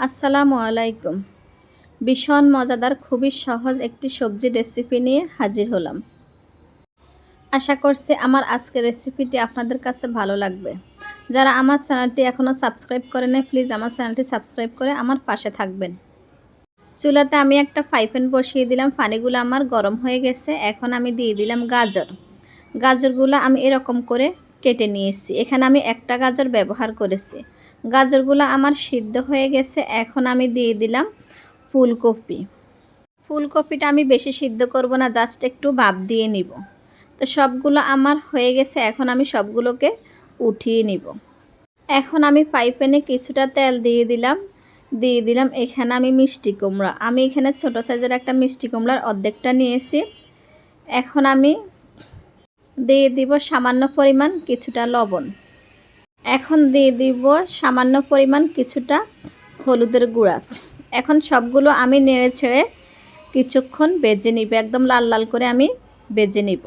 আসসালামু আলাইকুম। ভীষণ মজাদার খুবই সহজ একটি সবজি রেসিপি নিয়ে হাজির হলাম। আশা করছি আমার আজকের রেসিপিটি আপনাদের কাছে ভালো লাগবে। যারা আমার চ্যানেলটি এখনও সাবস্ক্রাইব করে নাই প্লিজ আমার চ্যানেলটি সাবস্ক্রাইব করে আমার পাশে থাকবেন। চুলাতে আমি একটা ফ্রাই প্যান বসিয়ে দিলাম, পানিগুলো আমার গরম হয়ে গেছে। এখন আমি দিয়ে দিলাম গাজর। গাজরগুলো আমি এরকম করে কেটে নিয়েছি। এখানে আমি একটা গাজর ব্যবহার করেছি। গাজরগুলো আমার সিদ্ধ হয়ে গেছে। এখন আমি দিয়ে দিলাম ফুলকপি। ফুলকপিটা আমি বেশি সিদ্ধ করব না, জাস্ট একটু ভাপ দিয়ে নিব। তো সবগুলো আমার হয়ে গেছে। এখন আমি সবগুলোকে উঠিয়ে নিব। এখন আমি ফ্রাই প্যানে কিছুটা তেল দিয়ে দিলাম এখানে আমি মিষ্টি কুমড়া। আমি এখানে ছোট সাইজের একটা মিষ্টি কুমড়ার অর্ধেকটা নিয়েছি। এখন আমি দিয়ে দিব সামান্য পরিমাণ কিছুটা লবণ। এখন দিয়ে দিব সামান্য পরিমাণ কিছুটা হলুদের গুঁড়া। এখন সবগুলো আমি নেড়ে ছেড়ে কিছুক্ষণ ভেজে নিব, একদম লাল লাল করে আমি ভেজে নিব।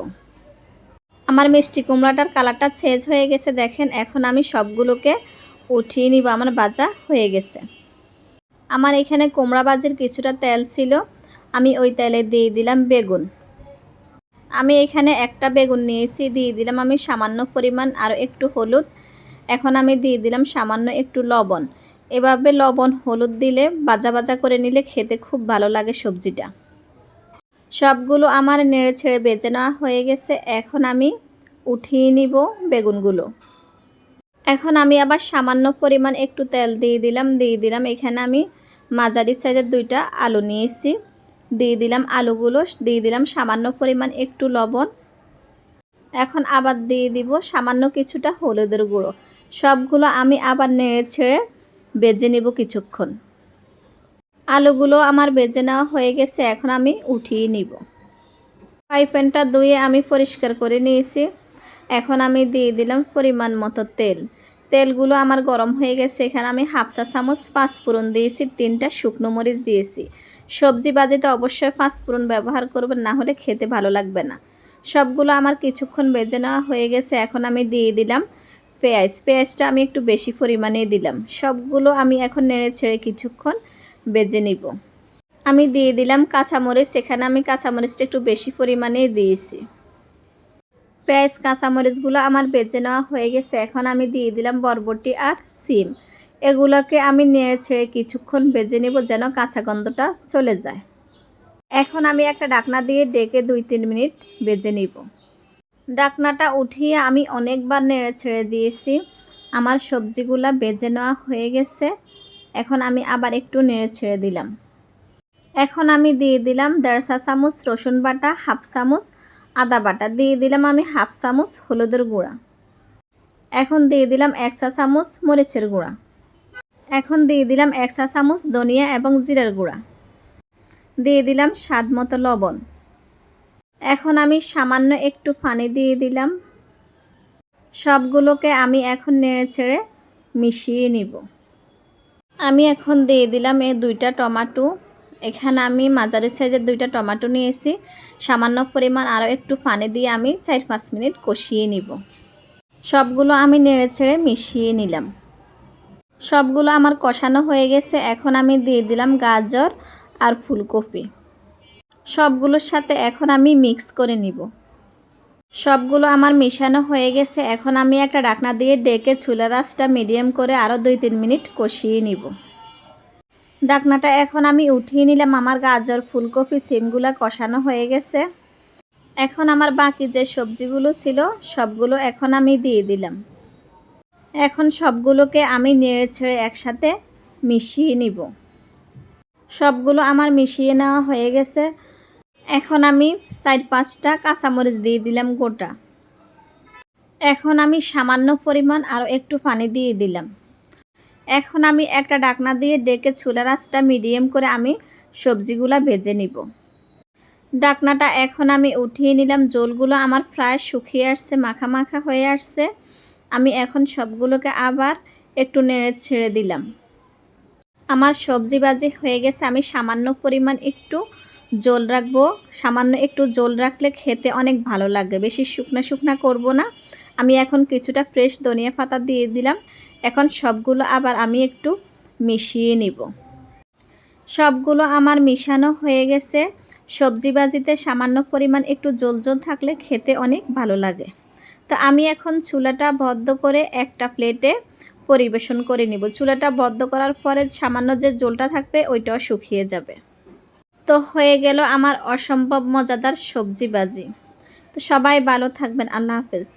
আমার মিষ্টি কুমড়াটার কালারটা চেঞ্জ হয়ে গেছে দেখেন। এখন আমি সবগুলোকে উঠিয়ে নিব, আমার ভাজা হয়ে গেছে। আমার এখানে কুমড়া ভাজির কিছুটা তেল ছিল, আমি ওই তেলে দিয়ে দিলাম বেগুন। আমি এখানে একটা বেগুন নিয়েছি, দিয়ে দিলাম আমি সামান্য পরিমাণ আর একটু হলুদ। এখন আমি দিয়ে দিলাম সামান্য একটু লবণ। এভাবে লবণ হলুদ দিলে ভাজা ভাজা করে নিলে খেতে খুব ভালো লাগে সবজিটা। সবগুলো আমার নেড়ে ছেড়ে ভেজে নেওয়া হয়ে গেছে। এখন আমি উঠিয়ে নিব বেগুনগুলো। এখন আমি আবার সামান্য পরিমাণ একটু তেল দিয়ে দিলাম এখানে আমি মাঝারি সাইজের 2টা আলু নিয়েছি। দিয়ে দিলাম আলুগুলো, দিয়ে দিলাম সামান্য পরিমাণ একটু লবণ। এখন আবার দিয়ে দিব সামান্য কিছুটা হলুদের গুঁড়ো। সবগুলো আমি আবার নেড়ে ছেড়ে ভেজে নিব কিছুক্ষণ। আলুগুলো আমার ভেজে নেওয়া হয়ে গেছে। এখন আমি উঠিয়ে নিব। ফ্রাই প্যানটা ধুয়ে আমি পরিষ্কার করে নিয়েছি। এখন আমি দিয়ে দিলাম পরিমাণ মতো তেল। তেলগুলো আমার গরম হয়ে গেছে। এখানে আমি হাফ চা চামচ পাঁচফোড়ন দিয়েছি, 3টা শুকনো মরিচ দিয়েছি। সবজি ভাজিতে অবশ্যই পাঁচফোড়ন ব্যবহার করবেন, না হলে খেতে ভালো লাগবে না। সবগুলো আমার কিছুক্ষণ ভেজে নেওয়া হয়ে গেছে। এখন আমি দিয়ে দিলাম পেঁয়াজটা আমি একটু বেশি পরিমাণে দিলাম। সবগুলো আমি এখন নেড়ে ছেড়ে কিছুক্ষণ ভেজে নিব। আমি দিয়ে দিলাম কাঁচামরিচ। এখানে আমি কাঁচামরিচটা একটু বেশি পরিমাণে দিয়েছি। পেঁয়াজ কাঁচামরিচগুলো আমার ভেজে নেওয়া হয়ে গেছে। এখন আমি দিয়ে দিলাম বরবটি আর সিম। এগুলোকে আমি নেড়ে ছেড়ে কিছুক্ষণ ভেজে নেব যেন কাঁচা গন্ধটা চলে যায়। এখন আমি একটা ঢাকনা দিয়ে ডেকে 2-3 মিনিট ভেজে নিব। ঢাকনাটা উঠিয়ে আমি অনেকবার নেড়ে ছেড়ে দিয়েছি। আমার সবজিগুলো ভেজে নেওয়া হয়ে গেছে। এখন আমি আবার একটু নেড়ে ছেড়ে দিলাম। এখন আমি দিয়ে দিলাম 1.5 চা চামচ রসুন বাটা, হাফ চামচ আদা বাটা, দিয়ে দিলাম আমি হাফ চামচ হলুদের গুঁড়া। এখন দিয়ে দিলাম 1 চা চামচ মরিচের গুঁড়া। এখন দিয়ে দিলাম 1 চা চামচ ধনিয়া এবং জিরার গুঁড়া। দিয়ে দিলাম স্বাদ মতো লবণ। এখন আমি সামান্য একটু পানি দিয়ে দিলাম। সবগুলোকে আমি এখন নেড়ে ছেড়ে মিশিয়ে নিব। আমি এখন দিয়ে দিলাম এই 2টা টমেটো। এখানে আমি মাঝারি সাইজের 2টা টমেটো নিয়েছি। সামান্য পরিমাণ আরও একটু পানি দিয়ে আমি 4-5 মিনিট কষিয়ে নিব। সবগুলো আমি নেড়ে ছেড়ে মিশিয়ে নিলাম। সবগুলো আমার কষানো হয়ে গেছে। এখন আমি দিয়ে দিলাম গাজর আর ফুলকপি। সবগুলোর সাথে এখন আমি মিক্স করে নিব। সবগুলো আমার মেশানো হয়ে গেছে। এখন আমি একটা ঢাকনা দিয়ে ডেকে চুলার আঁচটা মিডিয়াম করে আরও 2-3 মিনিট কষিয়ে নিব। ঢাকনাটা এখন আমি উঠিয়ে নিলাম। আমার গাজর ফুলকপি সিমগুলো কষানো হয়ে গেছে। এখন আমার বাকি যে সবজিগুলো ছিল সবগুলো এখন আমি দিয়ে দিলাম। এখন সবগুলোকে আমি নেড়ে ছেড়ে একসাথে মিশিয়ে নিব। সবগুলো আমার মিশিয়ে নেওয়া হয়ে গেছে। এখন আমি 4-5টা কাঁচামরিচ দিয়ে দিলাম গোটা। এখন আমি সামান্য পরিমাণ আরও একটু পানি দিয়ে দিলাম। এখন আমি একটা ঢাকনা দিয়ে ডেকে চুলার আঁচটা মিডিয়াম করে আমি সবজিগুলো ভেজে নিব। ঢাকনাটা এখন আমি উঠিয়ে নিলাম। ঝোলগুলো আমার প্রায় শুকিয়ে আসছে, মাখা মাখা হয়ে আসছে। আমি এখন সবগুলোকে আবার একটু নেড়ে ছেড়ে দিলাম। আমার সবজি ভাজি হয়ে গেছে। আমি সামান্য পরিমাণ একটু ঝোল রাখবো। সামান্য একটু ঝোল রাখলে খেতে অনেক ভালো লাগে, বেশি শুকনা শুকনা করব না। আমি এখন কিছুটা ফ্রেশ ধনিয়া পাতা দিয়ে দিলাম। এখন সবগুলো আবার আমি একটু মিশিয়ে নিব। সবগুলো আমার মিশানো হয়ে গেছে। সবজি ভাজিতে সামান্য পরিমাণ একটু ঝোল ঝোল থাকলে খেতে অনেক ভালো লাগে। তো আমি এখন চুলাটা বন্ধ করে একটা প্লেটে পরিবেশন করে নিব। চুলাটা বন্ধ করার পরে সামান্য যে ঝোলটা থাকবে ওইটাও শুকিয়ে যাবে। তো হয়ে গেল আমার অসম্ভব মজাদার সবজি ভাজি। তো সবাই ভালো থাকবেন। আল্লাহ হাফেজ।